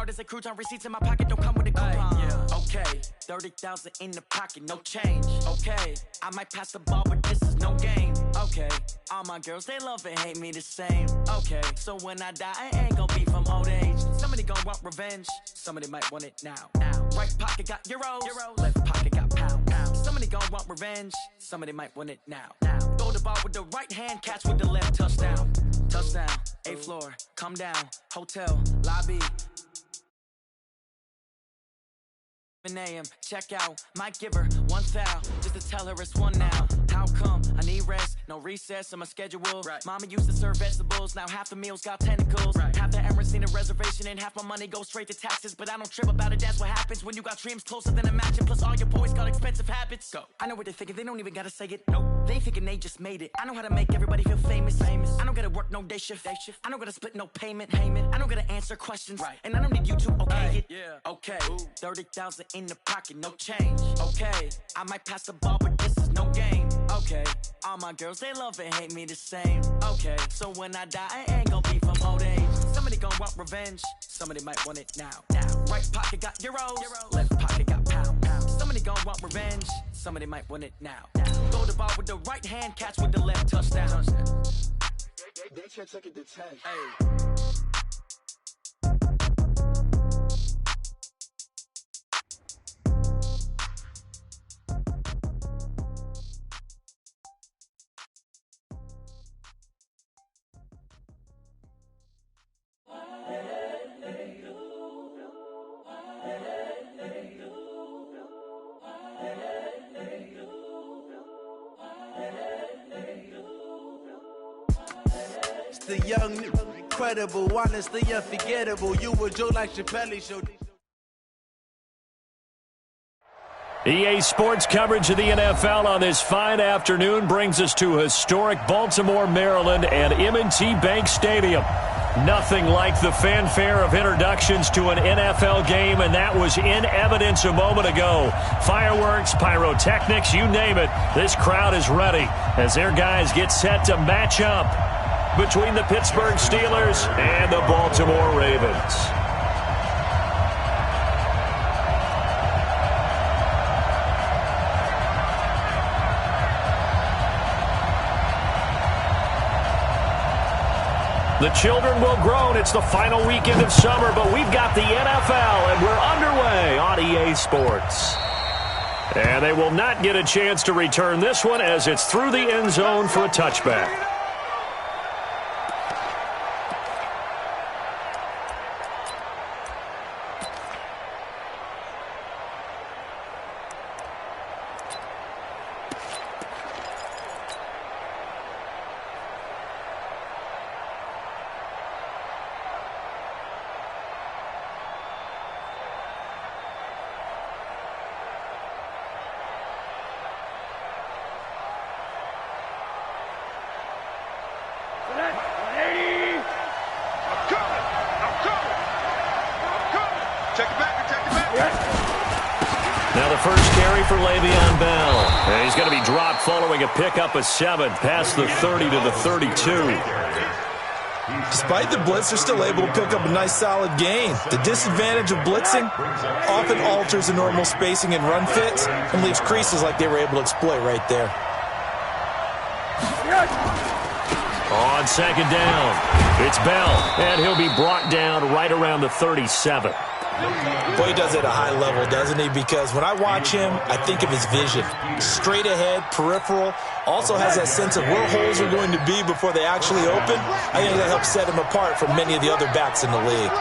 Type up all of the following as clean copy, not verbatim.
hard as a crouton. Receipts in my pocket don't come with a coupon. Yeah. Okay, 30,000 in the pocket, no change. Okay, I might pass the ball, but this is no game. Okay, all my girls, they love and hate me the same. Okay, so when I die, I ain't gonna be from old age. Somebody gonna want revenge, somebody might want it now. Right pocket got euros, left pocket got pounds. Somebody gonna want revenge, somebody might want it now. Throw the ball with the right hand, catch with the left, touchdown. Touchdown, 8th floor, come down, hotel, lobby. 7 a.m. check out, might give her 1 foul just to tell her it's 1 now. How come I need rest, no recess on my schedule? Right. Mama used to serve vegetables, now half the meals got tentacles. Right. Half the errands need a reservation and half my money goes straight to taxes. But I don't trip about it, that's what happens when you got dreams closer than a match. And plus all your boys got expensive habits. Go. I know what they're thinking, they don't even gotta say it. Nope. They thinking they just made it. I know how to make everybody feel famous. I don't gotta work no day shift. I don't gotta split no payment. I don't gotta answer questions. Right. And I don't need you to okay it. Yeah. Okay. 30,000 in the pocket, no change. Okay, I might pass the ball, but this is no game. Okay, all my girls, they love and hate me the same. Okay, so when I die, I ain't gonna be from old age. Somebody gonna want revenge, somebody might want it now. Right pocket got euros, left pocket got pounds. Somebody gonna want revenge, somebody might want it now. Throw the ball with the right hand, catch with the left, touchdown. They can't take it to 10. Hey. The young, incredible, honestly unforgettable. You were Joe like Chappelle Show. EA Sports coverage of the NFL on this fine afternoon brings us to historic Baltimore, Maryland, and M&T Bank Stadium. Nothing like the fanfare of introductions to an NFL game, and that was in evidence a moment ago. Fireworks, pyrotechnics, you name it. This crowd is ready as their guys get set to match up between the Pittsburgh Steelers and the Baltimore Ravens. The children will groan. It's the final weekend of summer, but we've got the NFL, and we're underway on EA Sports. And they will not get a chance to return this one as it's through the end zone for a touchback. Now the first carry for Le'Veon Bell. And he's going to be dropped following a pickup of 7 past the 30 to the 32. Despite the blitz, they're still able to pick up a nice solid gain. The disadvantage of blitzing often alters the normal spacing and run fits and leaves creases like they were able to exploit right there. On second down, it's Bell, and he'll be brought down right around the 37. Boy, he does it at a high level, doesn't he? Because when I watch him, I think of his vision. Straight ahead, peripheral, also has that sense of where holes are going to be before they actually open. I think that helps set him apart from many of the other backs in the league.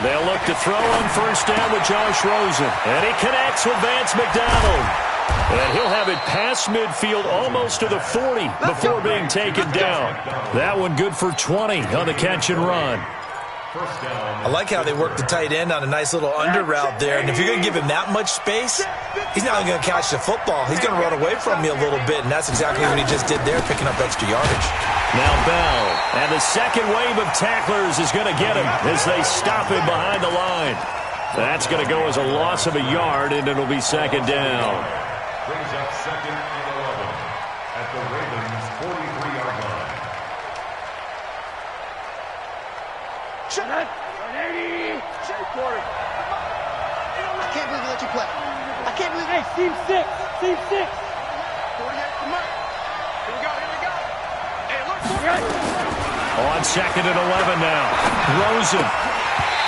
They'll look to throw on first down with Josh Rosen. And he connects with Vance McDonald. And he'll have it past midfield almost to the 40 before being taken down. That one good for 20 on the catch and run. I like how they work the tight end on a nice little under route there. And if you're going to give him that much space, he's not going to catch the football. He's going to run away from me a little bit, and that's exactly what he just did there, picking up extra yardage. Now Bell, and the second wave of tacklers is going to get him as they stop him behind the line. That's going to go as a loss of a yard, and it'll be second down. Brings up second and 11 at the Ravens 43-yard line. Shut up! 180! Shut Corey. I can't believe you let you play. I can't believe. Hey, team 6. Team 6. 48, come on. Here we go. Hey, look. On 2nd and 11 now. Rosen.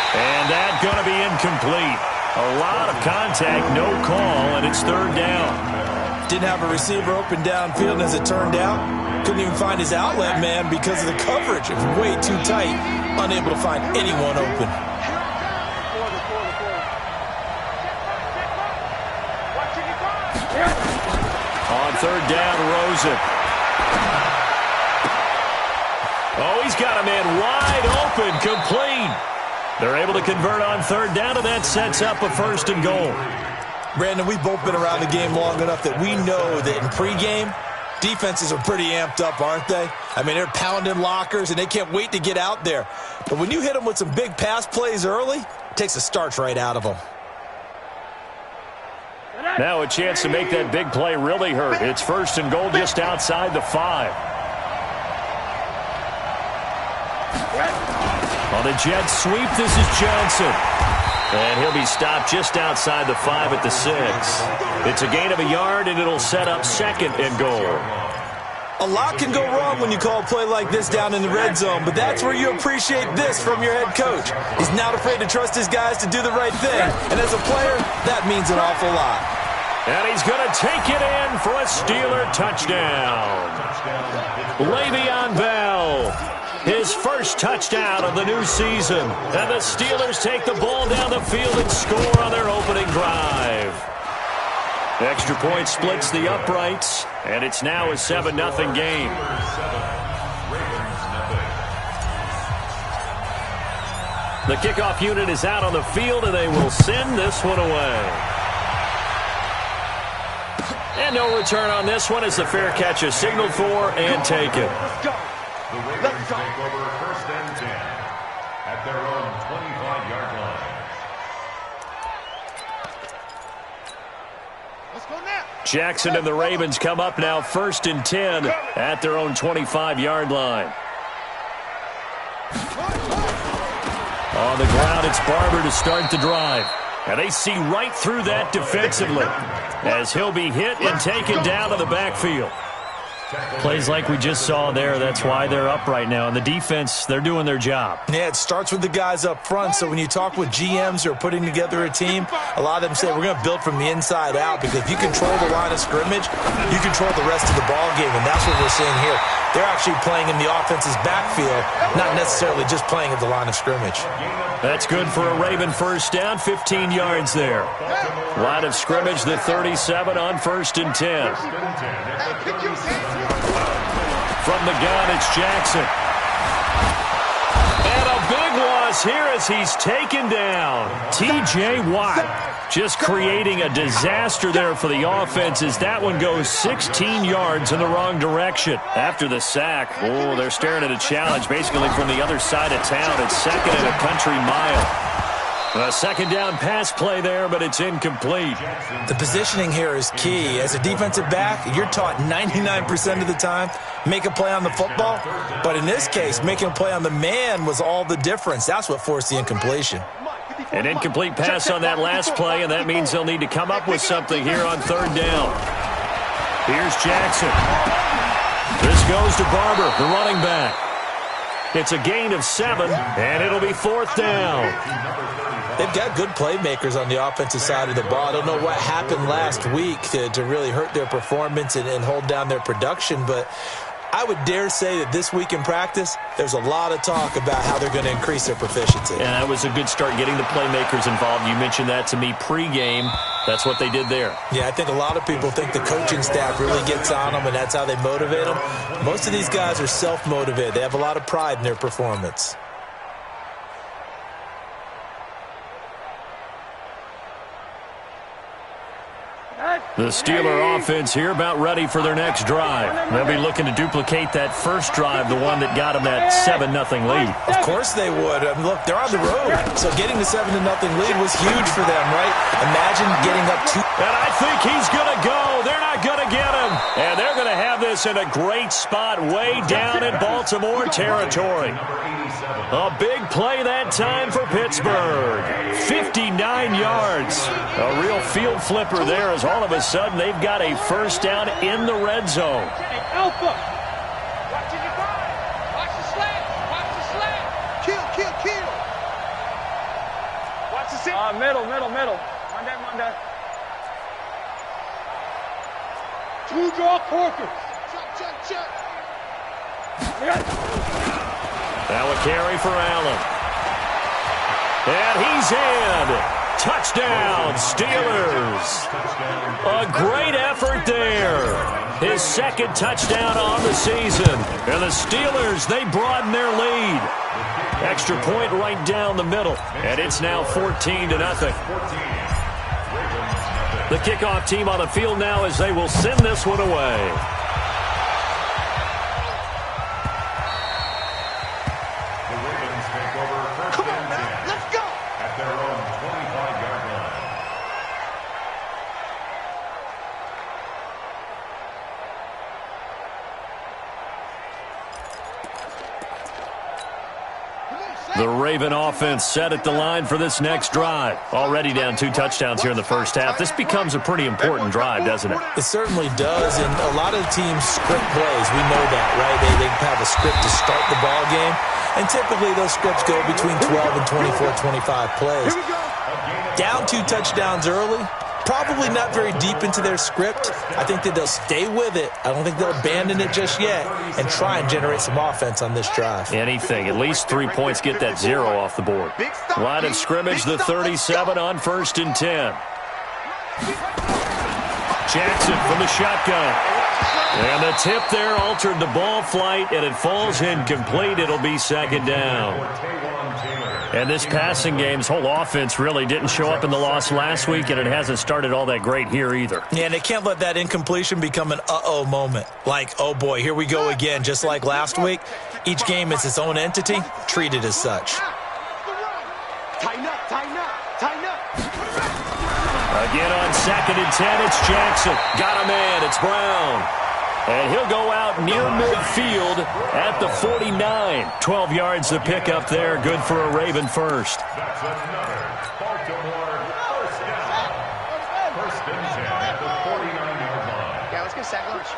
And that going to be incomplete. A lot of contact, no call, and it's 3rd down. Didn't have a receiver open downfield, and as it turned out, couldn't even find his outlet man because of the coverage. It was way too tight, unable to find anyone open. On 3rd down, Rosen. Oh, he's got a man wide open, complete. They're able to convert on 3rd down, and that sets up a 1st and goal. Brandon, we've both been around the game long enough that we know that in pregame, defenses are pretty amped up, aren't they? I mean, they're pounding lockers, and they can't wait to get out there. But when you hit them with some big pass plays early, it takes the starch right out of them. Now a chance to make that big play really hurt. It's 1st and goal just outside the 5. On the jet sweep, this is Johnson. And he'll be stopped just outside the 5 at the 6. It's a gain of a yard, and it'll set up 2nd and goal. A lot can go wrong when you call a play like this down in the red zone, but that's where you appreciate this from your head coach. He's not afraid to trust his guys to do the right thing, and as a player, that means an awful lot. And he's going to take it in for a Steeler touchdown. Le'Veon Bell, his first touchdown of the new season. And the Steelers take the ball down the field and score on their opening drive. Extra point splits the uprights, and it's now a 7-0 game. The kickoff unit is out on the field, and they will send this one away. And no return on this one as the fair catch is signaled for and taken. The Ravens take over 1st and 10 at their own 25-yard line. Let's go now. Jackson and the Ravens come up now 1st and 10 at their own 25-yard line. On the ground, it's Barber to start the drive. And they see right through that defensively as he'll be hit and taken down to the backfield. Plays like we just saw there, that's why they're up right now. And the defense, they're doing their job. Yeah, it starts with the guys up front. So when you talk with GMs who are putting together a team, a lot of them say we're going to build from the inside out, because if you control the line of scrimmage, you control the rest of the ball game, and that's what we're seeing here. They're actually playing in the offense's backfield, not necessarily just playing at the line of scrimmage. That's good for a Raven first down, 15 yards there. Line of scrimmage, the 37 on 1st and 10. From the gun, it's Jackson. And a big loss here as he's taken down. T.J. Watt just creating a disaster there for the offense as that one goes 16 yards in the wrong direction. After the sack, oh, they're staring at a challenge basically from the other side of town. It's 2nd and a country mile. A 2nd down pass play there, but it's incomplete. The positioning here is key. As a defensive back, you're taught 99% of the time, make a play on the football. But in this case, making a play on the man was all the difference. That's what forced the incompletion. An incomplete pass on that last play, and that means they'll need to come up with something here on 3rd down. Here's Jackson. This goes to Barber, the running back. It's a gain of 7, and it'll be 4th down. They've got good playmakers on the offensive side of the ball. I don't know what happened last week to really hurt their performance and hold down their production, but I would dare say that this week in practice, there's a lot of talk about how they're going to increase their proficiency. And that was a good start getting the playmakers involved. You mentioned that to me pregame. That's what they did there. Yeah, I think a lot of people think the coaching staff really gets on them, and that's how they motivate them. Most of these guys are self-motivated. They have a lot of pride in their performance. The Steeler offense here about ready for their next drive. They'll be looking to duplicate that first drive, the one that got them that 7-0 lead. Of course they would. I mean, look, they're on the road. So getting the 7-0 lead was huge for them, right? Imagine getting up 2. And I think he's going to go. They're not going going to get him. And they're going to have this in a great spot way down in Baltimore territory. A big play that time for Pittsburgh. 59 yards. A real field flipper there as all of a sudden they've got a first down in the red zone. Alpha. Watch the slant. Watch the slant. Kill. Watch the sit. Middle. Monday. Two draw Corker. Check. Now a carry for Allen. And he's in. Touchdown, Steelers. A great effort there. His second touchdown on the season. And the Steelers, they broaden their lead. Extra point right down the middle. And it's now 14-0. The kickoff team on the field now as they will send this one away. The Raven offense set at the line for this next drive. Already down 2 touchdowns here in the first half. This becomes a pretty important drive, doesn't it? It certainly does, and a lot of teams script plays. We know that, right? They have a script to start the ball game, and typically those scripts go between 12 and 24, 25 plays. Down 2 touchdowns early, probably not very deep into their script. I think that they'll stay with it. I don't think they'll abandon it just yet and try and generate some offense on this drive. Anything. At least 3 points, get that 0 off the board. Line of scrimmage, the 37 on 1st and 10. Jackson from the shotgun. And the tip there altered the ball flight, and it falls incomplete. It'll be 2nd down. And this passing game's whole offense really didn't show up in the loss last week, and it hasn't started all that great here either. Yeah, and they can't let that incompletion become an uh-oh moment. Like, oh boy, here we go again, just like last week. Each game is its own entity, treat it as such. Tighten up. Again on 2nd and 10, it's Jackson. Got a man, it's Brown. And he'll go out near midfield at the 49. 12 yards to pick up there. Good for a Raven first. That's another Baltimore first down. First and 10 at the 49-yard line. Yeah, let's get sack lunch.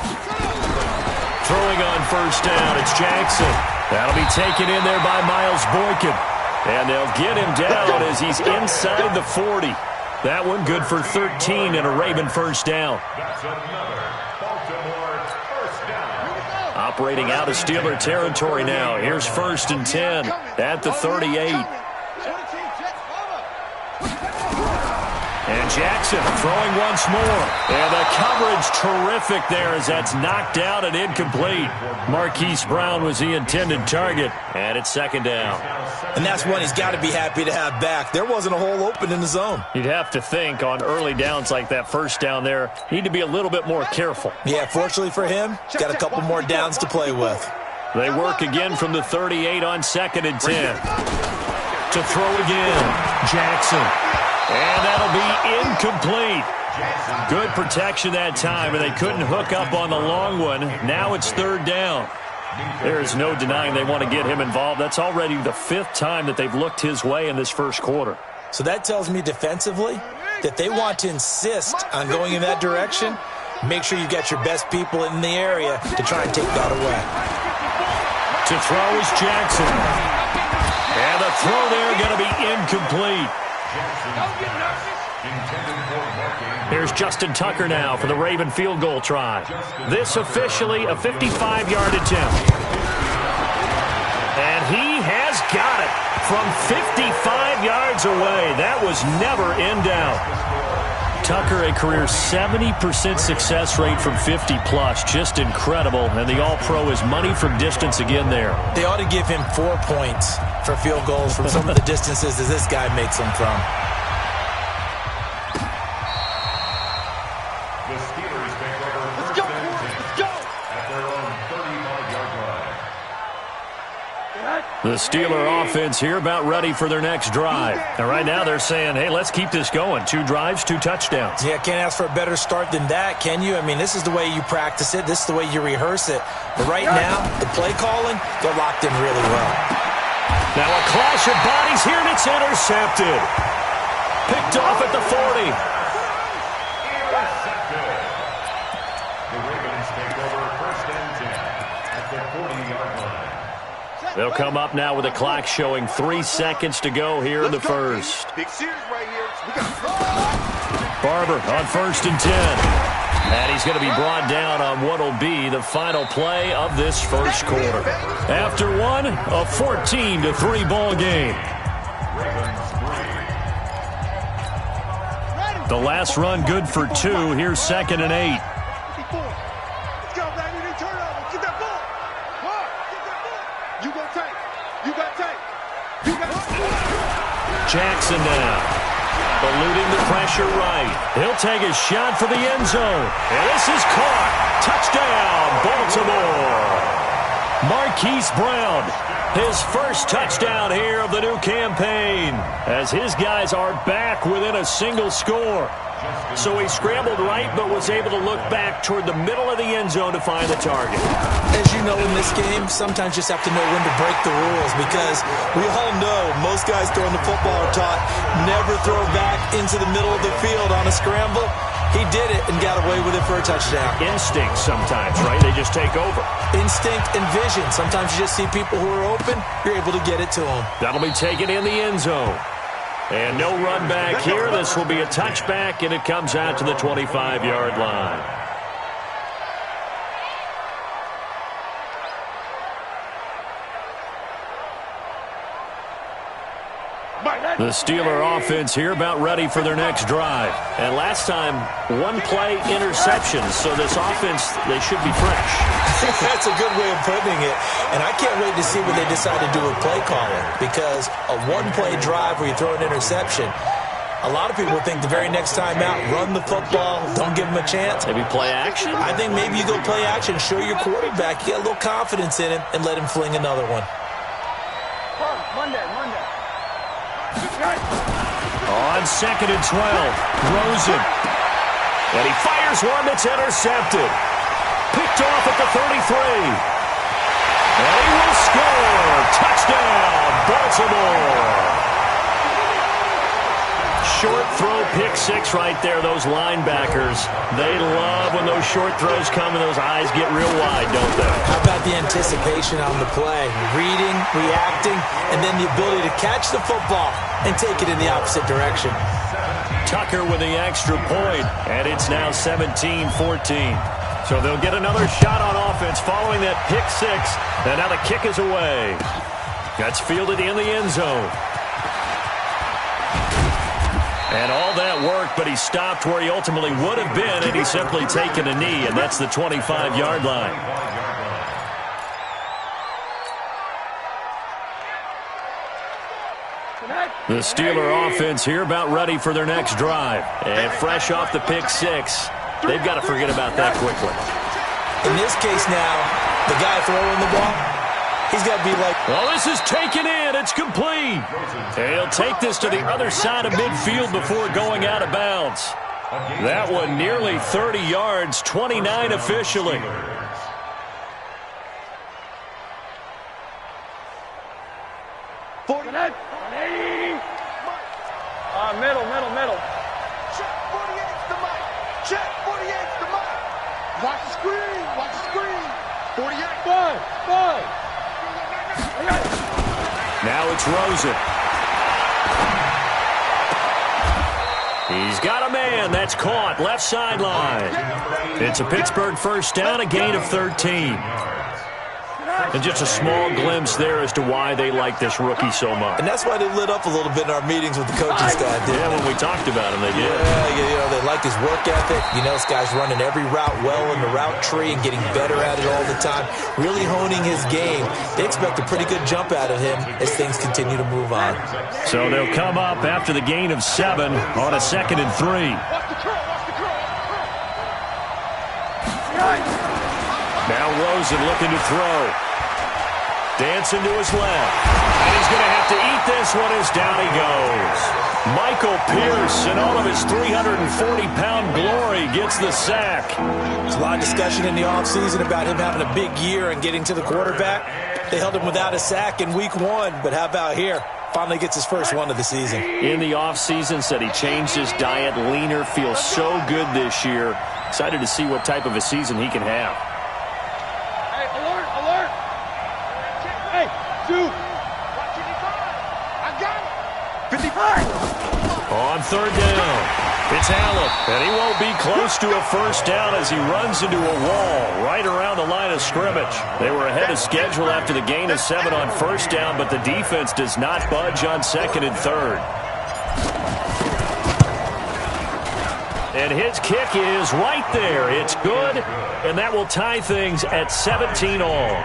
Throwing on first down, it's Jackson. That'll be taken in there by Miles Boykin. And they'll get him down as he's inside the 40. That one good for 13 and a Raven first down. That's another Baltimore first down. Operating out of Steeler territory now. Here's 1st and 10 at the 38. And Jackson throwing once more. And the coverage terrific there as that's knocked out and incomplete. Marquise Brown was the intended target. And it's 2nd down. And that's one he's got to be happy to have back. There wasn't a hole open in the zone. You'd have to think on early downs like that first down there, need to be a little bit more careful. Yeah, fortunately for him, got a couple more downs to play with. They work again from the 38 on 2nd and 10. To throw again, Jackson. And that'll be incomplete. Good protection that time, and they couldn't hook up on the long one. Now it's 3rd down. There is no denying they want to get him involved. That's already the 5th time that they've looked his way in this first quarter. So that tells me defensively that they want to insist on going in that direction. Make sure you got your best people in the area to try and take that away. To throw is Jackson. And the throw there going to be incomplete. Here's Justin Tucker now for the Raven field goal try. This officially a 55-yard attempt. And he has got it from 55 yards away. That was never in doubt. Tucker, a career 70% success rate from 50-plus. Just incredible. And the All-Pro is money from distance again there. They ought to give him 4 points for field goals from some of the distances that this guy makes them from. The Steelers take over first and 10 at their own 35-yard line. The Steeler offense here about ready for their next drive. And right now they're saying, hey, let's keep this going. 2 drives, 2 touchdowns. Yeah, can't ask for a better start than that, can you? I mean, this is the way you practice it. This is the way you rehearse it. But right now, the play calling, they're locked in really well. Now a clash of bodies here, and it's intercepted. Picked off at the 40. Intercepted. The Ravens take over 1st and 10 at the 40-yard line. They'll come up now with a clock showing 3 seconds to go here in the first. Big series right here. We got Barber on 1st and 10. And he's going to be brought down on what will be the final play of this first quarter. After one, a 14-3 ball game. The last run good for 2. Here's 2nd and 8. Jackson now, eluding the pressure right. He'll take a shot for the end zone. And this is caught. Touchdown, Baltimore. Marquise Brown, his first touchdown here of the new campaign, as his guys are back within a single score. So he scrambled right, but was able to look back toward the middle of the end zone to find the target. As you know, in this game, sometimes you just have to know when to break the rules, because we all know most guys throwing the football are taught never throw back into the middle of the field on a scramble. He did it and got away with it for a touchdown. Instinct sometimes, right? They just take over. Instinct and vision. Sometimes you just see people who are open, you're able to get it to them. That'll be taken in the end zone. And no run back here. This will be a touchback, and it comes out to the 25-yard line. The Steeler offense here about ready for their next drive. And last time, 1 play interception. So this offense, they should be fresh. That's a good way of putting it. And I can't wait to see what they decide to do with play calling, because a 1-play drive where you throw an interception, a lot of people think the very next time out, run the football, don't give them a chance. Maybe play action? I think maybe you go play action, show your quarterback, you get a little confidence in him, and let him fling another one. Monday. On 2nd and 12, Rosen. And he fires one that's intercepted. Picked off at the 33. And he will score. Touchdown, Baltimore. Short throw, pick 6 right there. Those linebackers, they love when those short throws come and those eyes get real wide, don't they? How about the anticipation on the play? Reading, reacting, and then the ability to catch the football and take it in the opposite direction. Tucker with the extra point, and it's now 17-14. So they'll get another shot on offense following that pick 6, and now the kick is away. That's fielded in the end zone. And all that work, but he stopped where he ultimately would have been, and he's simply taken a knee, and that's the 25-yard line. The Steeler offense here about ready for their next drive. And fresh off the pick 6, they've got to forget about that quickly. In this case now, the guy throwing the ball, he's got to be like, well, this is taken in. It's complete. And he'll take this to the other side of midfield before going out of bounds. That one nearly 30 yards, 29 officially. Middle. Check 48's the mic. Check 48's the mic. Watch the screen. 48. Five. Now it's Rosen. He's got a man. That's caught. Left sideline. It's a Pittsburgh first down, a gain of 13. And just a small glimpse there as to why they like this rookie so much. And that's why they lit up a little bit in our meetings with the coaching staff. Yeah, when we talked about him, they did. Yeah, they like his work ethic. You know, this guy's running every route well in the route tree and getting better at it all the time, really honing his game. They expect a pretty good jump out of him as things continue to move on. So they'll come up after the gain of 7 on a 2nd and 3. Now Rosen looking to throw. Dancing to his left. And he's going to have to eat this one as down he goes. Michael Pierce, in all of his 340-pound glory, gets the sack. There's a lot of discussion in the offseason about him having a big year and getting to the quarterback. They held him without a sack in week 1, but how about here? Finally gets his first one of the season. In the offseason, said he changed his diet, leaner, feels so good this year. Excited to see what type of a season he can have. Hey, alert, alert! Hey, dude! I got it! 55! On third down, it's Allen, and he won't be close to a first down as he runs into a wall right around the line of scrimmage. They were ahead of schedule after the gain of 7 on first down, but the defense does not budge on second and third. And his kick is right there. It's good, and that will tie things at 17 all.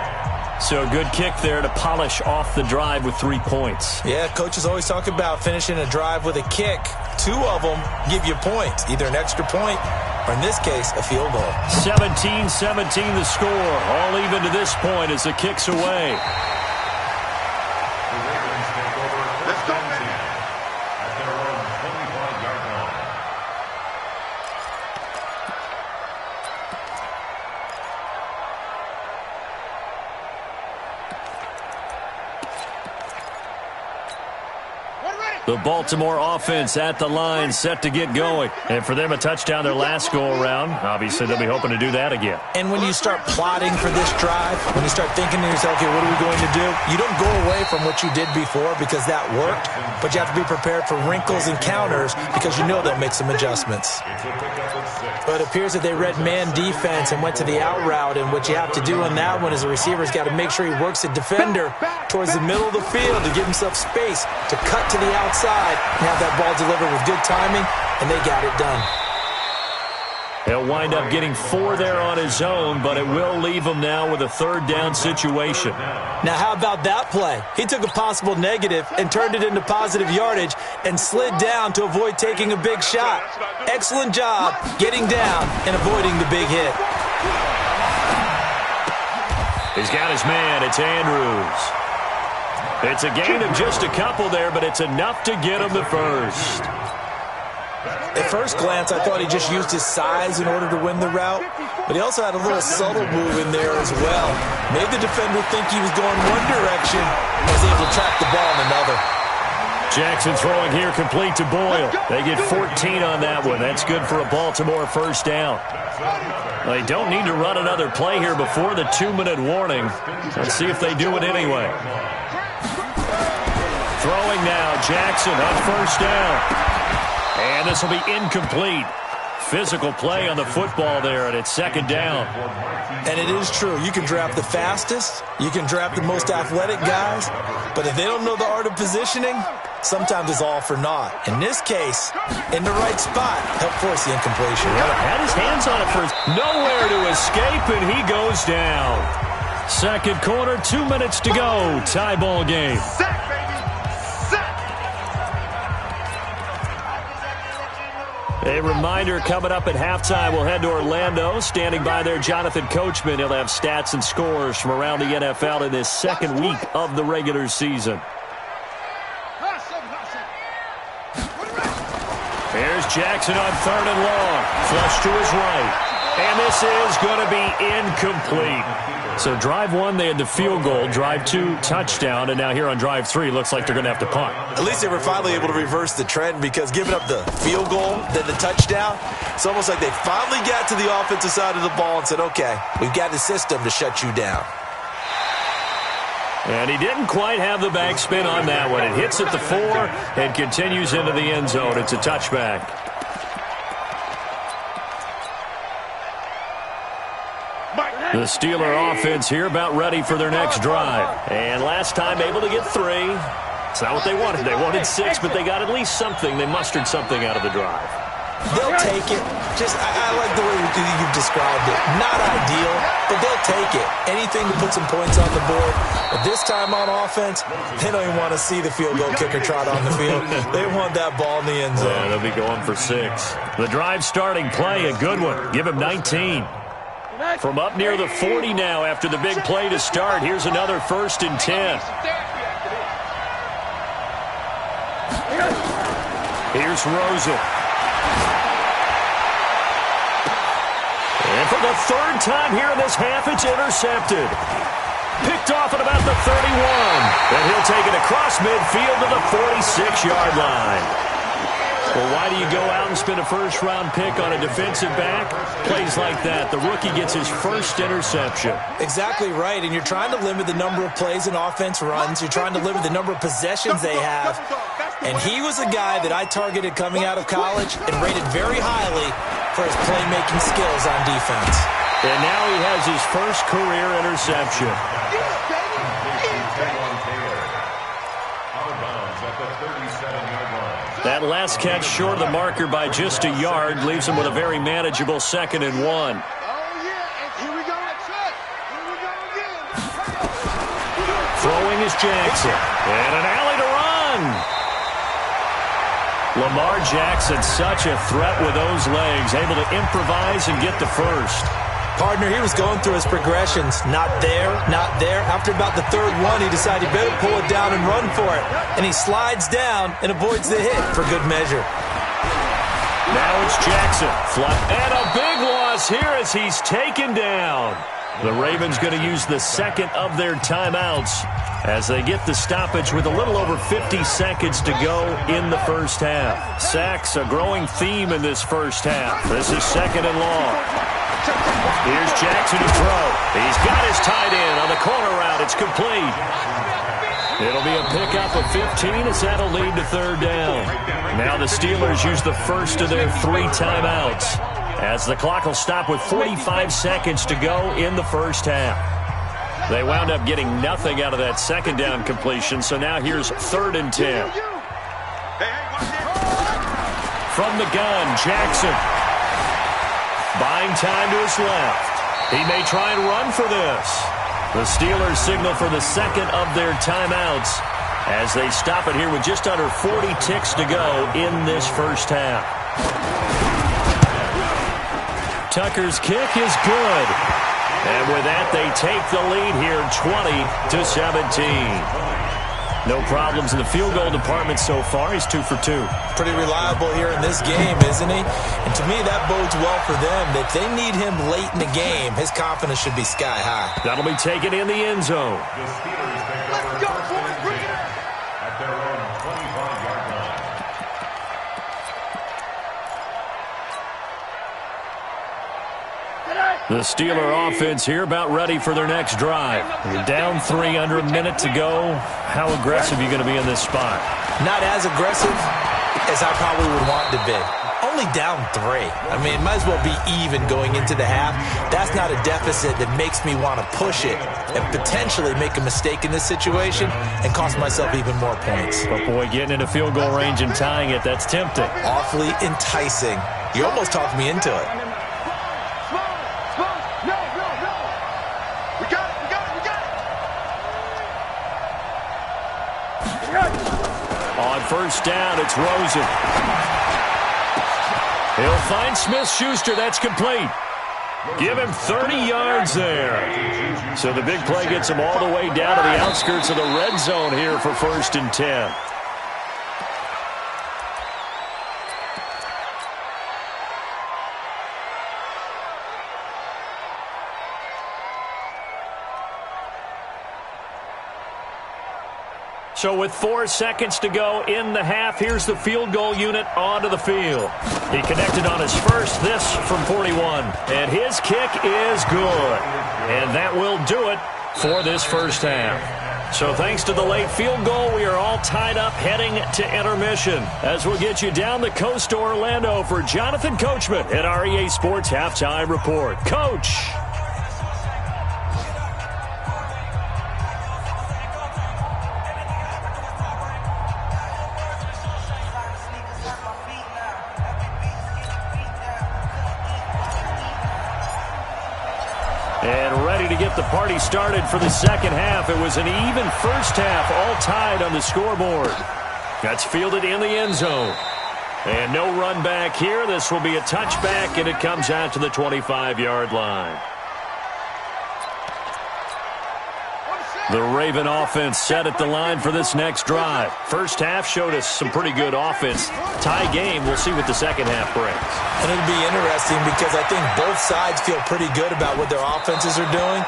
So good kick there to polish off the drive with 3 points. Yeah, coaches always talk about finishing a drive with a kick. 2 of them give you points, either an extra point or, in this case, a field goal. 17-17 the score. All even to this point as the kick's away. Let's go, man. At their own 25-yard line. The Baltimore offense at the line, set to get going. And for them, a touchdown their last go-around. Obviously, they'll be hoping to do that again. And when you start plotting for this drive, when you start thinking to yourself, okay, what are we going to do? You don't go away from what you did before because that worked, but you have to be prepared for wrinkles and counters because you know they'll make some adjustments. But it appears that they read man defense and went to the out route, and what you have to do in that one is the receiver's got to make sure he works a defender towards the middle of the field to give himself space to cut to the outside and have that ball delivered with good timing, and they got it done. He'll wind up getting 4 there on his own, but it will leave him now with a third down situation. Now, how about that play? He took a possible negative and turned it into positive yardage and slid down to avoid taking a big shot. Excellent job getting down and avoiding the big hit. He's got his man. It's Andrews. It's a gain of just a couple there, but it's enough to get him the first. At first glance, I thought he just used his size in order to win the route, but he also had a little subtle move in there as well. Made the defender think he was going one direction and was able to track the ball in another. Jackson throwing here complete to Boyle. They get 14 on that one. That's good for a Baltimore first down. They don't need to run another play here before the 2-minute warning. Let's see if they do it anyway. Throwing now, Jackson on first down. And this will be incomplete. Physical play on the football there, and it's second down. And it is true. You can draft the fastest. You can draft the most athletic guys. But if they don't know the art of positioning, sometimes it's all for naught. In this case, in the right spot, help force the incompletion. Yeah, had his hands on it first. Nowhere to escape, and he goes down. Second quarter, 2 minutes to go. Tie ball game. A reminder coming up at halftime, we'll head to Orlando. Standing by there, Jonathan Coachman. He'll have stats and scores from around the NFL in this second week of the regular season. Here's Jackson on third and long. Flush to his right. And this is going to be incomplete. So drive 1, they had the field goal. Drive 2, touchdown. And now here on drive 3, looks like they're going to have to punt. At least they were finally able to reverse the trend, because giving up the field goal, then the touchdown, it's almost like they finally got to the offensive side of the ball and said, okay, we've got the system to shut you down. And he didn't quite have the backspin on that one. It hits at the 4 and continues into the end zone. It's a touchback. The Steeler offense here about ready for their next drive. And last time able to get 3. It's not what they wanted. They wanted 6, but they got at least something. They mustered something out of the drive. They'll take it. I like the way you've described it. Not ideal, but they'll take it. Anything to put some points on the board. But this time on offense, they don't even want to see the field goal kicker trot on the field. They want that ball in the end zone. Yeah, they'll be going for 6. The drive starting play, a good one. Give him 19. From up near the 40 now after the big play to start, here's another 1st and 10. Here's Rosen. And for the 3rd time here in this half, it's intercepted. Picked off at about the 31. And he'll take it across midfield to the 46-yard line. Well, why do you go out and spend a first-round pick on a defensive back? Plays like that. The rookie gets his first interception. Exactly right, and you're trying to limit the number of plays and offense runs. You're trying to limit the number of possessions they have. And he was a guy that I targeted coming out of college and rated very highly for his playmaking skills on defense. And now he has his first career interception. That last catch short of the marker by just a yard leaves him with a very manageable 2nd and 1. Oh, yeah, and here we go. Here we go again. Throwing is Jackson. And an alley to run. Lamar Jackson, such a threat with those legs, able to improvise and get the first. Partner, he was going through his progressions. Not there, not there. After about the 3rd one, he decided he better pull it down and run for it. And he slides down and avoids the hit for good measure. Now it's Jackson. And a big loss here as he's taken down. The Ravens going to use the 2nd of their timeouts as they get the stoppage with a little over 50 seconds to go in the first half. Sacks, a growing theme in this first half. This is 2nd and long. Here's Jackson to throw. He's got his tight end on the corner route. It's complete. It'll be a pickup of 15 as that'll lead to 3rd down. Now the Steelers use the first of their 3 timeouts as the clock will stop with 45 seconds to go in the first half. They wound up getting nothing out of that 2nd down completion, so now here's 3rd and 10. From the gun, Jackson. Buying time to his left. He may try and run for this. The Steelers signal for the 2nd of their timeouts as they stop it here with just under 40 ticks to go in this first half. Tucker's kick is good. And with that, they take the lead here 20-17. No problems in the field goal department so far. He's 2 for 2. Pretty reliable here in this game, isn't he? And to me, that bodes well for them. If they need him late in the game, his confidence should be sky high. That'll be taken in the end zone. The Steelers take over first and 10 at their own 25-yard line. The Steeler offense here about ready for their next drive. You're down 3 under a minute to go. How aggressive are you going to be in this spot? Not as aggressive as I probably would want to be. Only down 3. I mean, it might as well be even going into the half. That's not a deficit that makes me want to push it and potentially make a mistake in this situation and cost myself even more points. But boy, getting into field goal range and tying it, that's tempting. Awfully enticing. You almost talked me into it. On first down, it's Rosen. He'll find Smith-Schuster. That's complete. Give him 30 yards there. So the big play gets him all the way down to the outskirts of the red zone here for 1st and 10. So with 4 seconds to go in the half, here's the field goal unit onto the field. He connected on his first, this from 41. And his kick is good. And that will do it for this first half. So thanks to the late field goal, we are all tied up heading to intermission. As we'll get you down the coast to Orlando for Jonathan Coachman at our EA Sports Halftime Report. Coach! And ready to get the party started for the second half. It was an even first half, all tied on the scoreboard. That's fielded in the end zone. And no run back here. This will be a touchback, and it comes out to the 25-yard line. The Raven offense set at the line for this next drive. First half showed us some pretty good offense. Tie game, we'll see what the second half brings. And it'll be interesting because I think both sides feel pretty good about what their offenses are doing.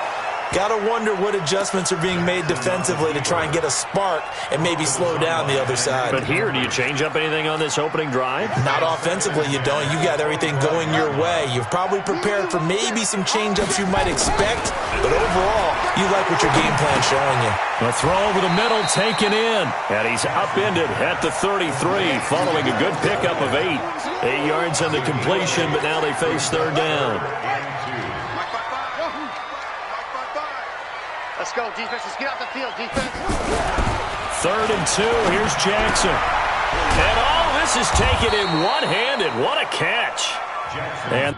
Got to wonder what adjustments are being made defensively to try and get a spark and maybe slow down the other side. But here, do you change up anything on this opening drive? Not offensively, you don't. You got everything going your way. You've probably prepared for maybe some change-ups you might expect, but overall, you like what your game plan's showing you. A throw over the middle, taken in, and he's upended at the 33, following a good pickup of 8. 8 yards on the completion, but now they face third down. Let's go, defense. Let's get off the field, defense. 3rd and 2. Here's Jackson. And all this is taken in one-handed. What a catch. And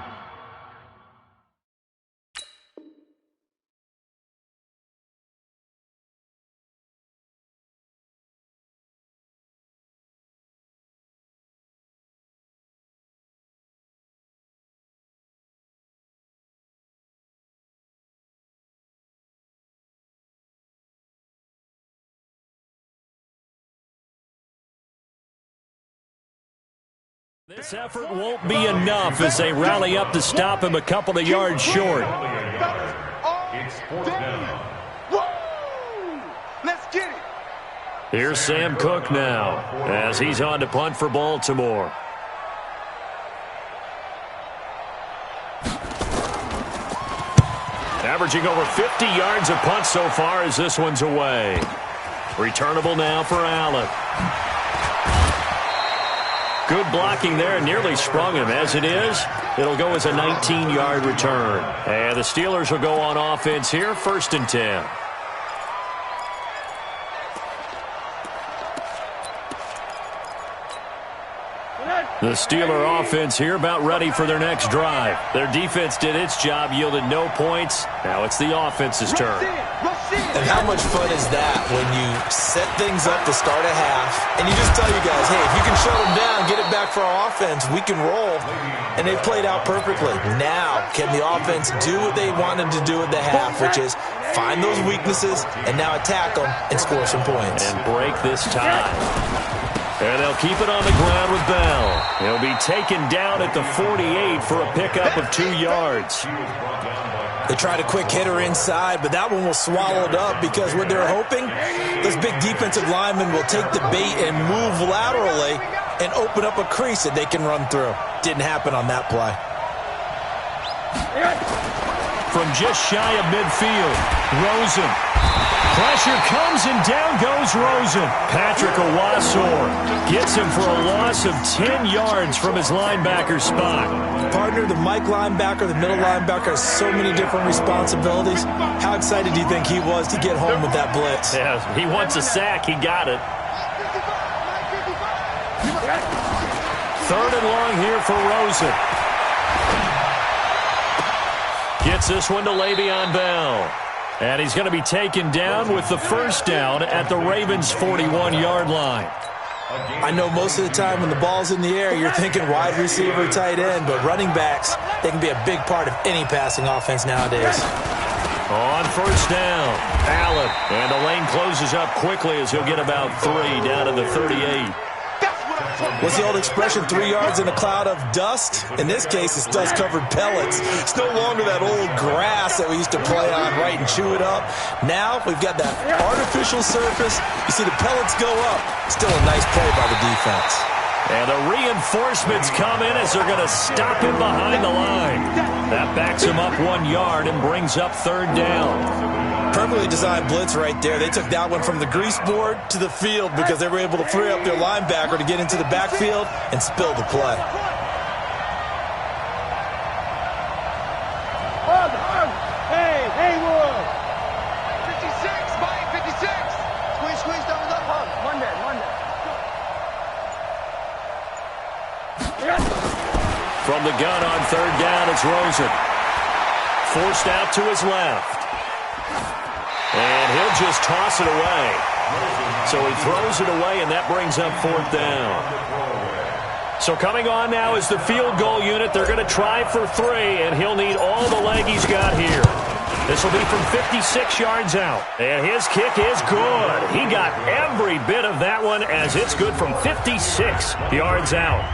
this effort won't be enough as they rally up to stop him a couple of yards short. It's 4th down. Let's get it. Here's Sam Cook now as he's on to punt for Baltimore. Averaging over 50 yards of punt so far as this one's away. Returnable now for Allen. Good blocking there, nearly sprung him. As it is, it'll go as a 19-yard return. And the Steelers will go on offense here, 1st and 10. The Steeler offense here about ready for their next drive. Their defense did its job, yielded no points. Now it's the offense's turn. And how much fun is that when you set things up to start a half and you just tell you guys, hey, if you can shut them down, get it back for our offense, we can roll. And they played out perfectly. Now, can the offense do what they wanted to do at the half, which is find those weaknesses and now attack them and score some points. And break this tie. And they'll keep it on the ground with Bell. He'll be taken down at the 48 for a pickup of 2 yards. They tried a quick hitter inside, but that one was swallowed up because what they're hoping, this big defensive lineman will take the bait and move laterally and open up a crease that they can run through. Didn't happen on that play. From just shy of midfield, Rosen. Pressure comes and down goes Rosen. Patrick Owasor gets him for a loss of 10 yards from his linebacker spot. Partner, the Mike linebacker, the middle linebacker has so many different responsibilities. How excited do you think he was to get home with that blitz? Yeah, he wants a sack. He got it. 3rd and long here for Rosen. Gets this one to Le'Veon Bell. And he's going to be taken down with the first down at the Ravens' 41-yard line. I know most of the time when the ball's in the air, you're thinking wide receiver, tight end, but running backs, they can be a big part of any passing offense nowadays. On first down, Allen. And the lane closes up quickly as he'll get about 3 down to the 38. What's the old expression, 3 yards in a cloud of dust? In this case, it's dust-covered pellets. It's no longer that old grass that we used to play on, right, and chew it up. Now we've got that artificial surface. You see the pellets go up. Still a nice play by the defense. And the reinforcements come in as they're going to stop him behind the line. That backs him up 1 yard and brings up 3rd down. Perfectly designed blitz right there. They took that one from the grease board to the field because they were able to free up their linebacker to get into the backfield and spill the play. Hey, Haywood! 56, Mike, 56! Squeeze, double up, hug. Monday. From the gun on 3rd down, it's Rosen. Forced out to his left. And he'll just toss it away. So he throws it away, and that brings up 4th down. So coming on now is the field goal unit. They're going to try for 3, and he'll need all the leg he's got here. This will be from 56 yards out. And his kick is good. He got every bit of that one as it's good from 56 yards out.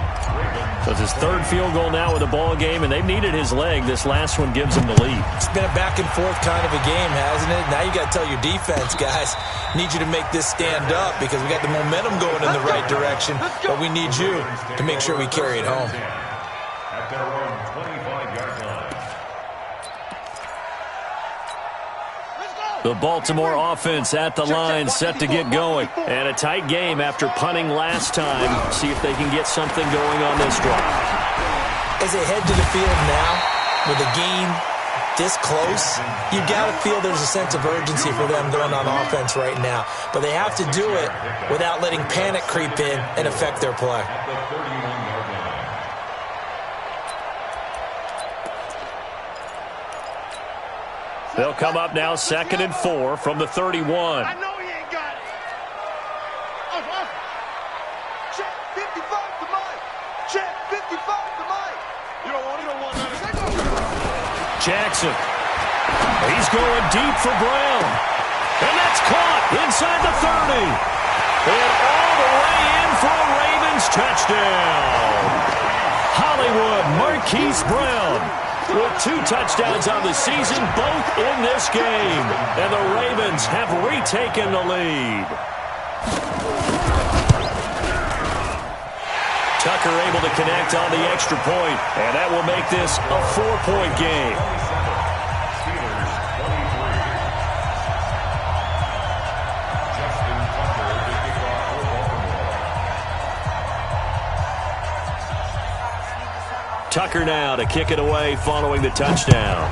So it's his third field goal now with the ball game, and they've needed his leg. This last one gives him the lead. It's been a back-and-forth kind of a game, hasn't it? Now you got to tell your defense, guys, need you to make this stand up because we got the momentum going in the right direction, but we need you to make sure we carry it home. At their own 25-yard line. The Baltimore offense at the line, set to get going. And a tight game after punting last time. See if they can get something going on this drive. As they head to the field now, with the game this close, you got to feel there's a sense of urgency for them going on offense right now. But they have to do it without letting panic creep in and affect their play. At the 31-yard line. They'll come up now 2nd and 4 from the 31. I know he ain't got it. Check 55 to Mike. Check 55 to Mike. You don't want that. Jackson. He's going deep for Brown. And that's caught inside the 30. And all the way in for a Ravens touchdown. Hollywood Marquise Brown with 2 touchdowns on the season, both in this game. And the Ravens have retaken the lead. Tucker able to connect on the extra point, and that will make this a 4-point game. Steelers 23. Justin Tucker to kick off for Baltimore. Tucker now to kick it away following the touchdown.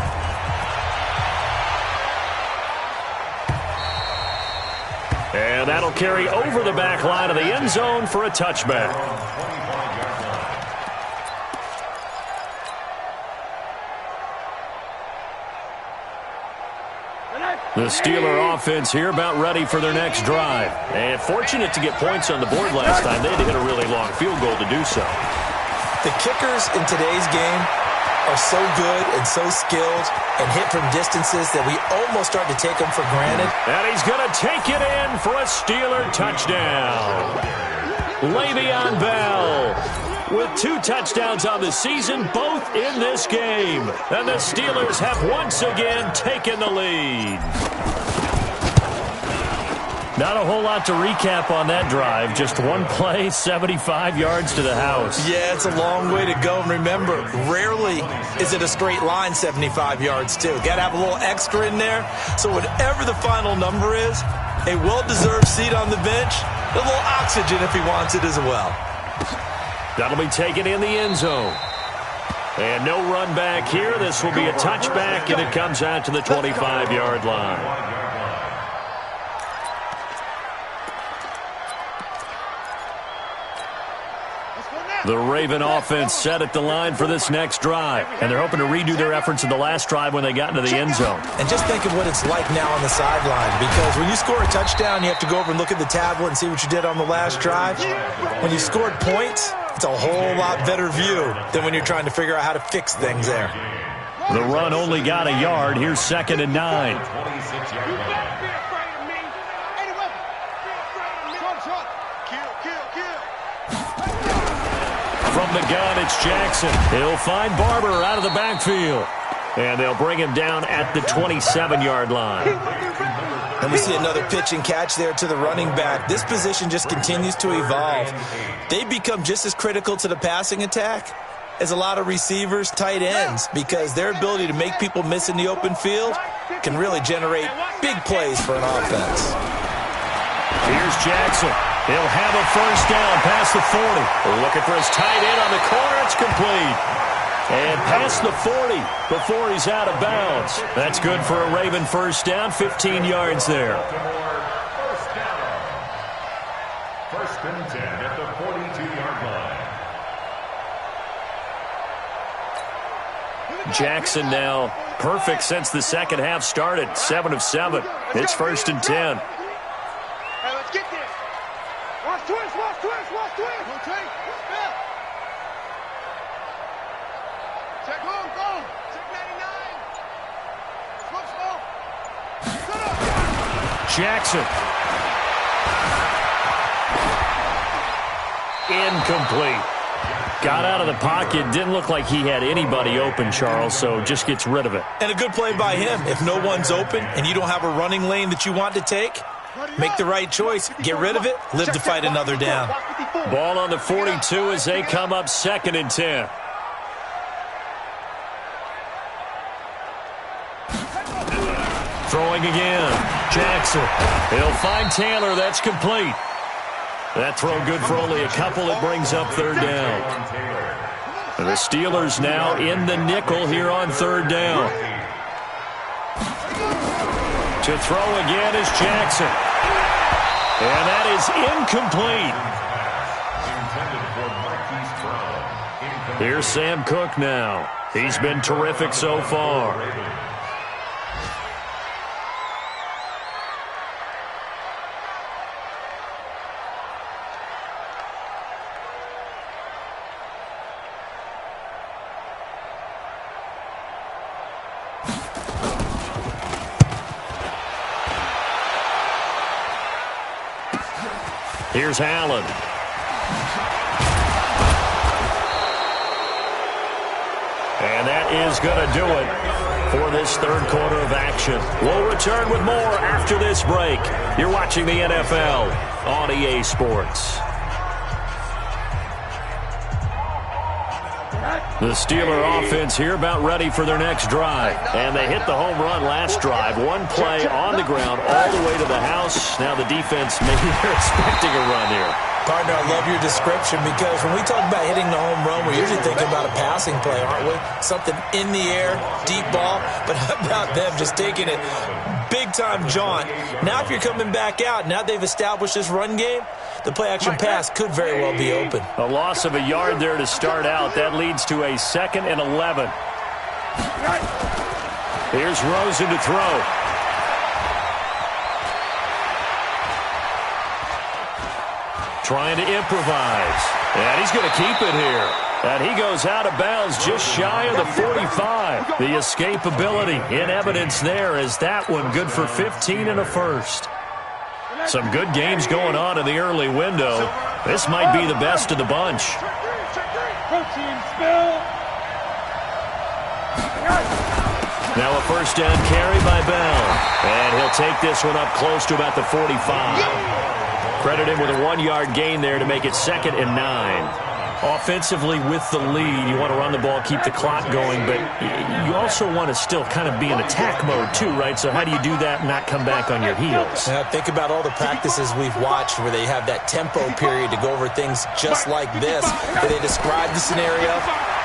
And that'll carry over the back line of the end zone for a touchback. The Steeler offense here about ready for their next drive. And fortunate to get points on the board last time. They had to hit a really long field goal to do so. The kickers in today's game are so good and so skilled and hit from distances that we almost start to take them for granted. And he's going to take it in for a Steeler touchdown. Le'Veon Bell with 2 touchdowns on the season, both in this game. And the Steelers have once again taken the lead. Not a whole lot to recap on that drive. Just one play, 75 yards to the house. Yeah, it's a long way to go. And remember, rarely is it a straight line 75 yards, too. Got to have a little extra in there. So whatever the final number is, a well-deserved seat on the bench, a little oxygen if he wants it as well. That'll be taken in the end zone. And no run back here. This will be a touchback, and it comes out to the 25-yard line. The Raven offense set at the line for this next drive. And they're hoping to redo their efforts in the last drive when they got into the end zone. And just think of what it's like now on the sideline. Because when you score a touchdown, you have to go over and look at the tablet and see what you did on the last drive. When you scored points, it's a whole lot better view than when you're trying to figure out how to fix things there. The run only got a yard. Here's 2nd and 9. From the gun, it's Jackson. He'll find Barber out of the backfield. And they'll bring him down at the 27-yard line. And we see another pitch and catch there to the running back. This position just continues to evolve. They become just as critical to the passing attack as a lot of receivers, tight ends, because their ability to make people miss in the open field can really generate big plays for an offense. Here's Jackson. He'll have a first down past the 40. Looking for his tight end on the corner. It's complete. And past the 40 before he's out of bounds. That's good for a Raven first down, 15 yards there. First down. 1st and 10 at the 42-yard line. Jackson now perfect since the second half started. 7 of 7. It's 1st and 10. Hey, let's get this. Watch twist, watch twist, watch twist. Okay. Yeah. Check home, go. Check 99. Smoke, smoke. Jackson. Incomplete. Got out of the pocket. Didn't look like he had anybody open, Charles, so just gets rid of it. And a good play by him. If no one's open and you don't have a running lane that you want to take, make the right choice. Get rid of it. Live to fight another down. Ball on the 42 as they come up 2nd and 10. Throwing again. Jackson. He'll find Taylor. That's complete. That throw good for only a couple. It brings up 3rd down. And the Steelers now in the nickel here on 3rd down. To throw again is Jackson. And that is incomplete. Here's Sam Cook now. He's been terrific so far. Here's Allen. And that is going to do it for this 3rd quarter of action. We'll return with more after this break. You're watching the NFL on EA Sports. The Steeler offense here about ready for their next drive. And they hit the home run last drive. One play on the ground all the way to the house. Now the defense, maybe they're expecting a run here. Partner, I love your description because when we talk about hitting the home run, we're usually thinking about a passing play, aren't we? Something in the air, deep ball. But how about them just taking it big-time jaunt? Now if you're coming back out, now they've established this run game, the play-action pass could very well be open. A loss of a yard there to start out. That leads to a 2nd and 11. Here's Rosen to throw. Trying to improvise. And he's going to keep it here. And he goes out of bounds just shy of the 45. The escapability in evidence there as that one good for 15 and a first. Some good games going on in the early window. This might be the best of the bunch. Now a 1st down carry by Bell. And he'll take this one up close to about the 45. Credit him with a 1-yard gain there to make it 2nd and 9. Offensively with the lead, you want to run the ball, keep the clock going, but you also want to still kind of be in attack mode too, right? So how do you do that and not come back on your heels? Now think about all the practices we've watched where they have that tempo period to go over things just like this, where they describe the scenario,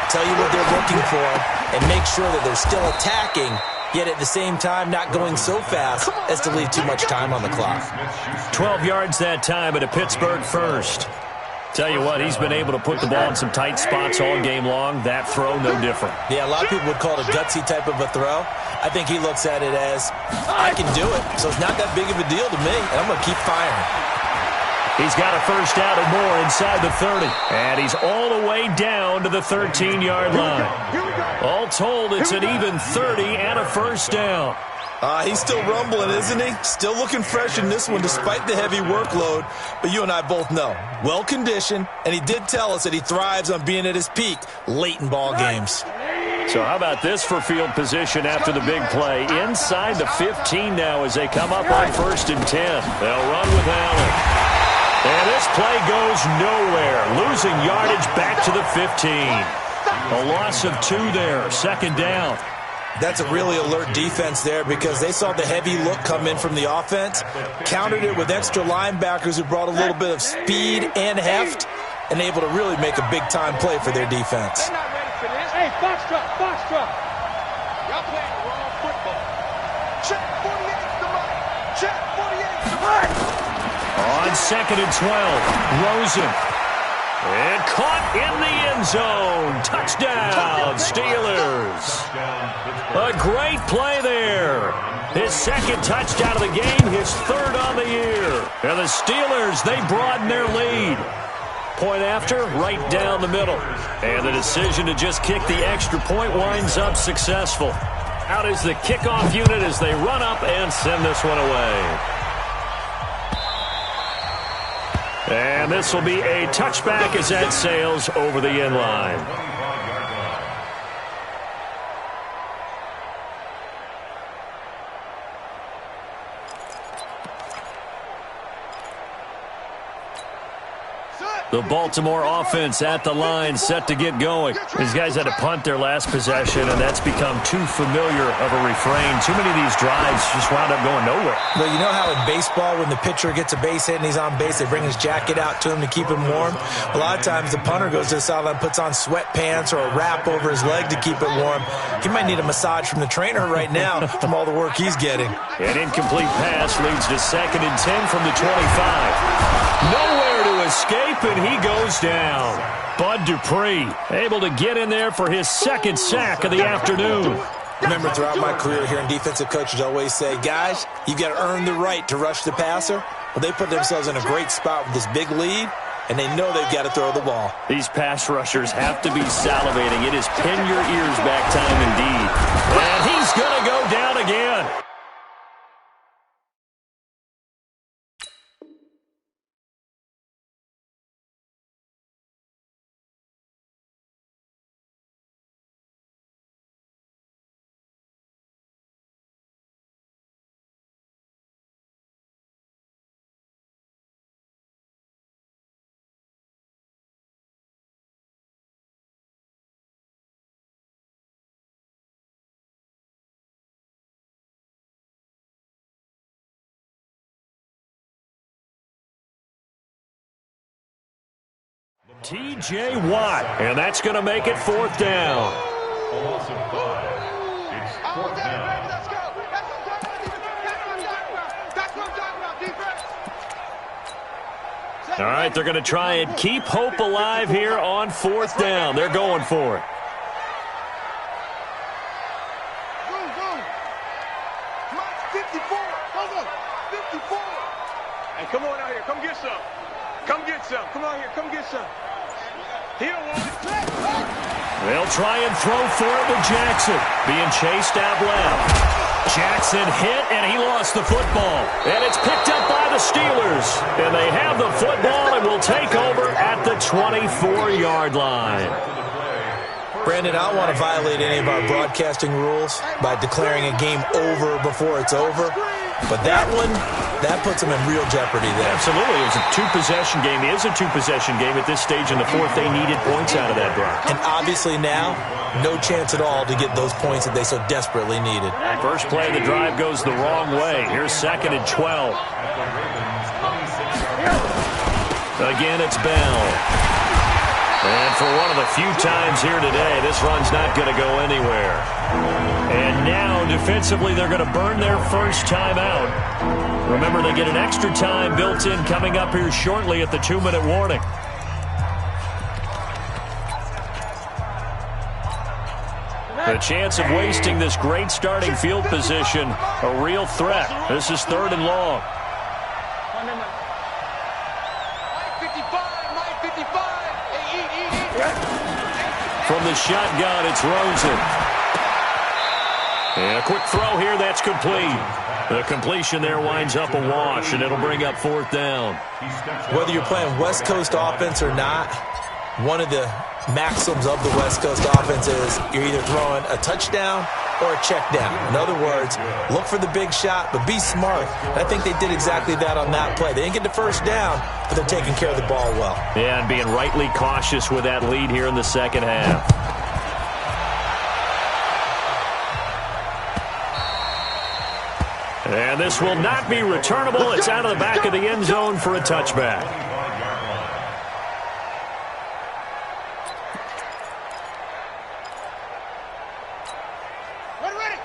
tell you what they're looking for, and make sure that they're still attacking, yet at the same time not going so fast as to leave too much time on the clock. 12 yards that time at a Pittsburgh first. Tell you what, he's been able to put the ball in some tight spots all game long. That throw, no different. Yeah, a lot of people would call it a gutsy type of a throw. I think he looks at it as, I can do it, so it's not that big of a deal to me, and I'm going to keep firing. He's got a 1st down and more inside the 30. And he's all the way down to the 13-yard line. All told, it's an even 30 and a 1st down. He's still rumbling, isn't he? Still looking fresh in this one despite the heavy workload. But you and I both know, well-conditioned, and he did tell us that he thrives on being at his peak late in ball games. So how about this for field position after the big play? Inside the 15 now as they come up on 1st and 10. They'll run with Allen. And this play goes nowhere. Losing yardage back to the 15. A loss of 2 there. 2nd down. That's a really alert defense there because they saw the heavy look come in from the offense, countered it with extra linebackers who brought a little bit of speed and heft, and able to really make a big-time play for their defense. They're not ready for this. Hey, foxtrot. Y'all playing the wrong football. Check 48's the money. Check 48's the money. On 2nd and 12, Rosen. And caught in the end zone. Touchdown, Steelers. A great play there. His 2nd touchdown of the game, his 3rd on the year. And the Steelers, they broaden their lead. Point after, right down the middle. And the decision to just kick the extra point winds up successful. Out is the kickoff unit as they run up and send this one away. And this will be a touchback as that sails over the end line. The Baltimore offense at the line, set to get going. These guys had to punt their last possession, and that's become too familiar of a refrain. Too many of these drives just wound up going nowhere. Well, you know how in baseball, when the pitcher gets a base hit and he's on base, they bring his jacket out to him to keep him warm? A lot of times the punter goes to the sideline, puts on sweatpants or a wrap over his leg to keep it warm. He might need a massage from the trainer right now from all the work he's getting. An incomplete pass leads to 2nd and 10 from the 25. Nowhere to escape, and he goes down. Bud Dupree able to get in there for his 2nd sack of the afternoon. Remember, throughout my career here in defensive coaches always say, guys, you've got to earn the right to rush the passer. Well, they put themselves in a great spot with this big lead, and they know they've got to throw the ball. These pass rushers have to be salivating. It is pin your ears back time indeed. And he's going to go down again. T.J. Watt, and that's going to make it 4th down. A loss of 5. It's 4th down. All right, they're going to try and keep hope alive here on 4th down. They're going for it. Hey, come on out here. Come get some. Come get some. Come on here. Come get some. He don't want it. They'll try and throw for it with Jackson. Being chased out left. Jackson hit, and he lost the football. And it's picked up by the Steelers. And they have the football and will take over at the 24-yard line. Brandon, I don't want to violate any of our broadcasting rules by declaring a game over before it's over. But that one, that puts them in real jeopardy there. Absolutely. It was a two-possession game. It is a two-possession game at this stage in the fourth. They needed points out of that, Brock. And obviously now, no chance at all to get those points that they so desperately needed. First play of the drive goes the wrong way. Here's 2nd and 12. Again, it's Bell. And for one of the few times here today, this run's not going to go anywhere. And now, defensively, they're going to burn their first timeout. Remember, they get an extra time built in coming up here shortly at the 2-minute warning. The chance of wasting this great starting field position, a real threat. This is 3rd and long. From the shotgun, it's Rosen. And a quick throw here, that's complete. The completion there winds up a wash, and it'll bring up 4th down. Whether you're playing West Coast offense or not, one of the maxims of the West Coast offense is you're either throwing a touchdown or a check down. In other words, look for the big shot, but be smart. And I think they did exactly that on that play. They didn't get the first down, but they're taking care of the ball well. Yeah, and being rightly cautious with that lead here in the second half. And this will not be returnable. It's out of the back of the end zone for a touchback.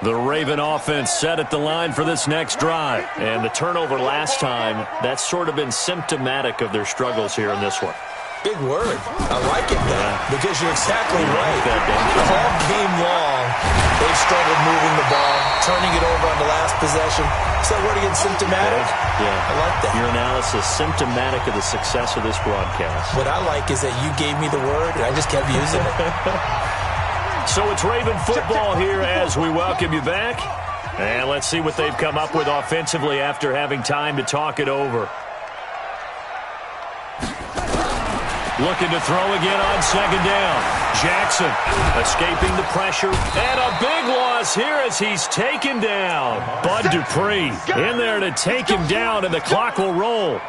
The Raven offense set at the line for this next drive. And the turnover last time, that's sort of been symptomatic of their struggles here in this one. Big word. I like it, though, because you're exactly right. All game long, they've struggled moving the ball, turning it over on the last possession. So word again, symptomatic? Yeah. I like that. Your analysis, symptomatic of the success of this broadcast. What I like is that you gave me the word, and I just kept using it. So it's Raven football here as we welcome you back. And let's see what they've come up with offensively after having time to talk it over. Looking to throw again on second down. Jackson escaping the pressure. And a big loss here as he's taken down. Bud Dupree in there to take him down, and the clock will roll.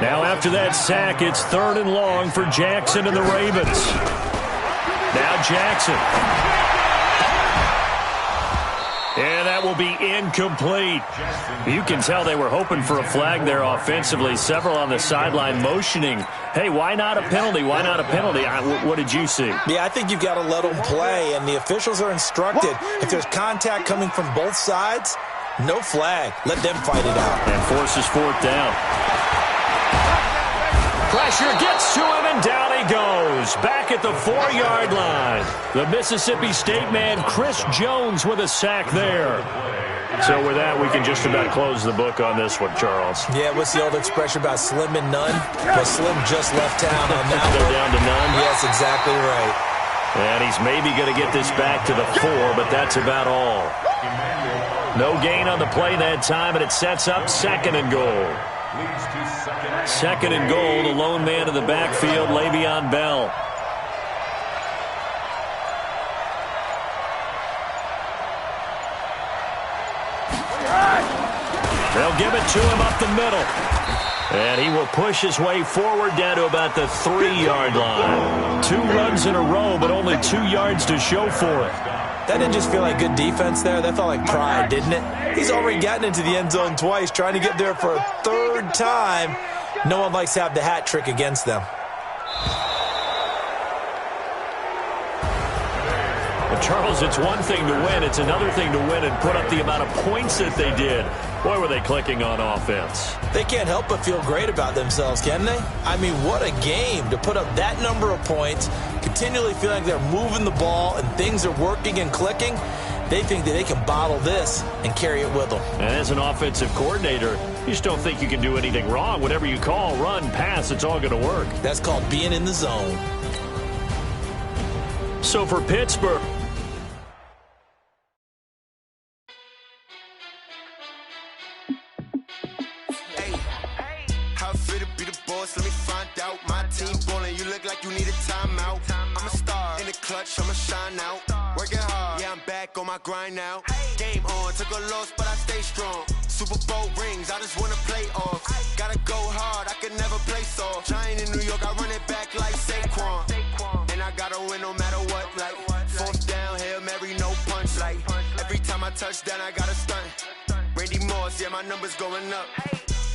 Now after that sack, it's 3rd and long for Jackson and the Ravens. Now Jackson. And that will be incomplete. You can tell they were hoping for a flag there offensively. Several on the sideline motioning, hey, why not a penalty? Why not a penalty? What did you see? Yeah, I think you've got to let them play, and the officials are instructed. If there's contact coming from both sides, no flag. Let them fight it out. And forces 4th down. Pressure gets to him, and down he goes. Back at the 4-yard line. The Mississippi State man, Chris Jones, with a sack there. So with that, we can just about close the book on this one, Charles. Yeah, what's the old expression about slim and none? Well, Slim just left town on that. They're down to none? Yes, exactly right. And he's maybe going to get this back to the 4, but that's about all. No gain on the play that time, and it sets up 2nd and goal. 2nd and goal, the lone man in the backfield, Le'Veon Bell. They'll give it to him up the middle. And he will push his way forward down to about the 3-yard line. 2 runs in a row, but only 2 yards to show for it. That didn't just feel like good defense there. That felt like pride, didn't it? He's already gotten into the end zone twice, trying to get there for a 3rd time. No one likes to have the hat trick against them. But Charles, it's one thing to win. It's another thing to win and put up the amount of points that they did. Boy, were they clicking on offense. They can't help but feel great about themselves, can they? I mean, what a game to put up that number of points, continually feeling like they're moving the ball and things are working and clicking. They think that they can bottle this and carry it with them. And as an offensive coordinator, you just don't think you can do anything wrong. Whatever you call, run, pass, it's all going to work. That's called being in the zone. So for Pittsburgh, Let me find out my team ballin'. You look like you need a timeout. I'm a star in the clutch, I'ma shine out. Working hard, yeah, I'm back on my grind now. Game on, took a loss, but I stay strong. Super Bowl rings, I just wanna play off. Gotta go hard, I can never play soft. Giant in New York, I run it back like Saquon. And I gotta win no matter what, like 4th down, Hail Mary, no punch. Like every time I touch down, I gotta stunt. Randy Moss, yeah, my numbers going up.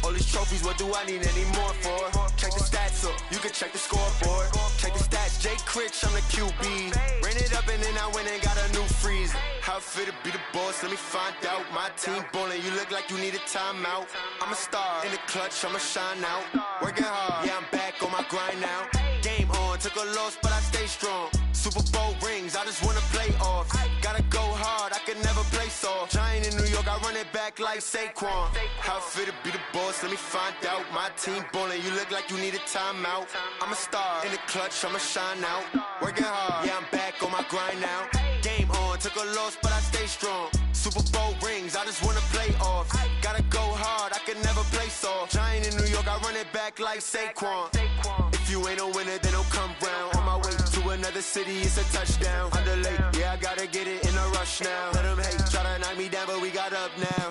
All these trophies, what do I need any more for? Check the stats up, you can check the scoreboard. Check the stats, Jay Critch, I'm the QB. Ran it up and then I went and got a new freezer. How it feel to be the boss, let me find out. My team ballin', you look like you need a timeout. I'm a star in the clutch, I'ma shine out. Working hard, yeah, I'm back on my grind now. Game on, took a loss, but I stay strong. Super Bowl rings, I just wanna play off. Gotta go hard, I can never play soft. Giant in New York, I run it back like Saquon. How it feel to be the boss, let me find out. My team ballin', you look like you need a timeout. I'm a star in the clutch, I'ma shine out. Working hard, yeah, I'm back on my grind now. Game on, took a loss, but I stay strong. Super Bowl rings, I just wanna play off. Gotta go hard, I can never play soft. Giant in New York, I run it back like Saquon. If you ain't a winner, then don't come round. On my way to another city, it's a touchdown. Underlay, yeah, I gotta get it in a rush now. Let them hate, try to knock me down, but we got up now.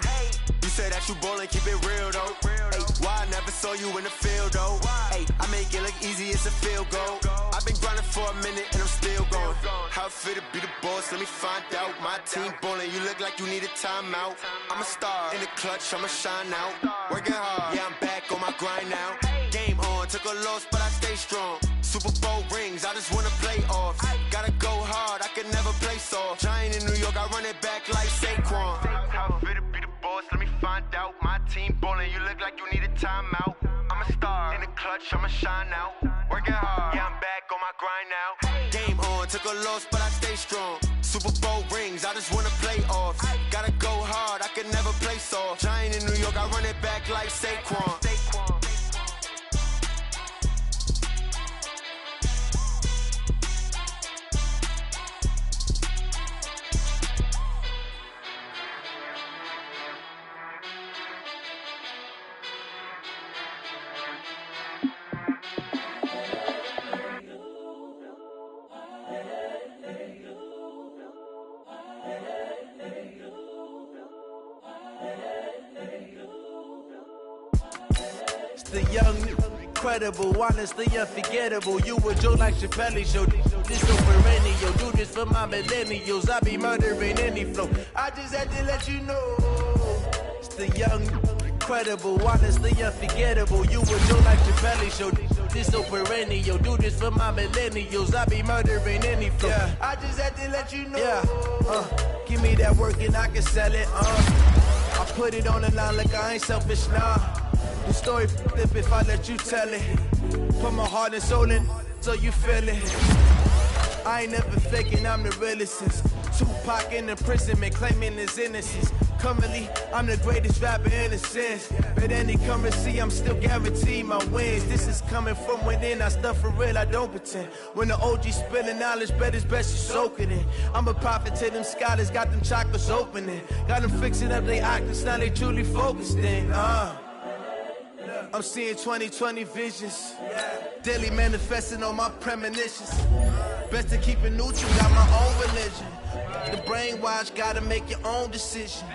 You say that you ballin', keep it real though. Hey, why I never saw you in the field though? Hey, I make it look easy, it's a field goal. I've been grinding for a minute and I'm still going. How it feel to be the boss, let me find out. My team ballin', you look like you need a timeout. I'm a star in the clutch, I'ma shine out. Working hard, yeah, I'm back on my grind now. Game on, took a loss, but I stay strong. Super Bowl rings, I just wanna play off. Gotta go hard, I can never play soft. Giant in New York, I run it back like Saquon. How it feel to be the boss, let me find out. My team ballin', you look like you need a timeout. I'm a star in the clutch, I'ma shine out. Working hard, yeah, I'm back on my grind now. Game on, took a loss, but I stay strong. Super Bowl rings, I just wanna play off. Gotta go hard, I can never play soft. Giant in New York, I run it back like Saquon. The young, incredible, honestly unforgettable. You a Joe like Chappelle show. This so perennial. Do this for my millennials. I be murdering any flow. I just had to let you know. It's the young, incredible, honestly unforgettable. You a Joe like Chappelle show. This so perennial. Do this for my millennials. I be murdering any flow. Yeah. I just had to let you know. Yeah. Give me that work and I can sell it. I put it on the line like I ain't selfish, nah. The story flip if I let you tell it. Put my heart and soul in so you feel it. I ain't never faking, I'm the realest since Tupac in imprisonment claiming his innocence. Currently, I'm the greatest rapper in a sense. But any currency, I'm still guaranteed my wins. This is coming from within, I stuff for real, I don't pretend. When the OG spilling knowledge, bet it's best you soak it in. I'm a prophet to them scholars, got them chakras opening. Got them fixing up they octaves, now they truly focused in. I'm seeing 2020 visions. Daily manifesting on my premonitions. Best to keep it neutral, got my own religion. The brainwash, gotta make your own decision.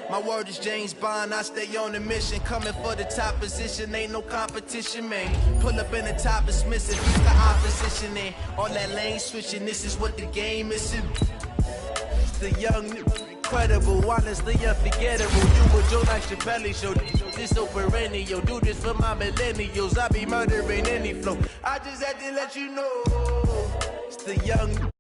My word is James Bond, I stay on the mission. Coming for the top position, ain't no competition, man. Pull up in the top, it's missing the opposition in. All that lane switching, this is what the game is. It's the young, incredible, honestly unforgettable. You a Joe like Chappelle show. This so perennial. Do this for my millennials. I be murdering any flow. I just had to let you know. It's the young,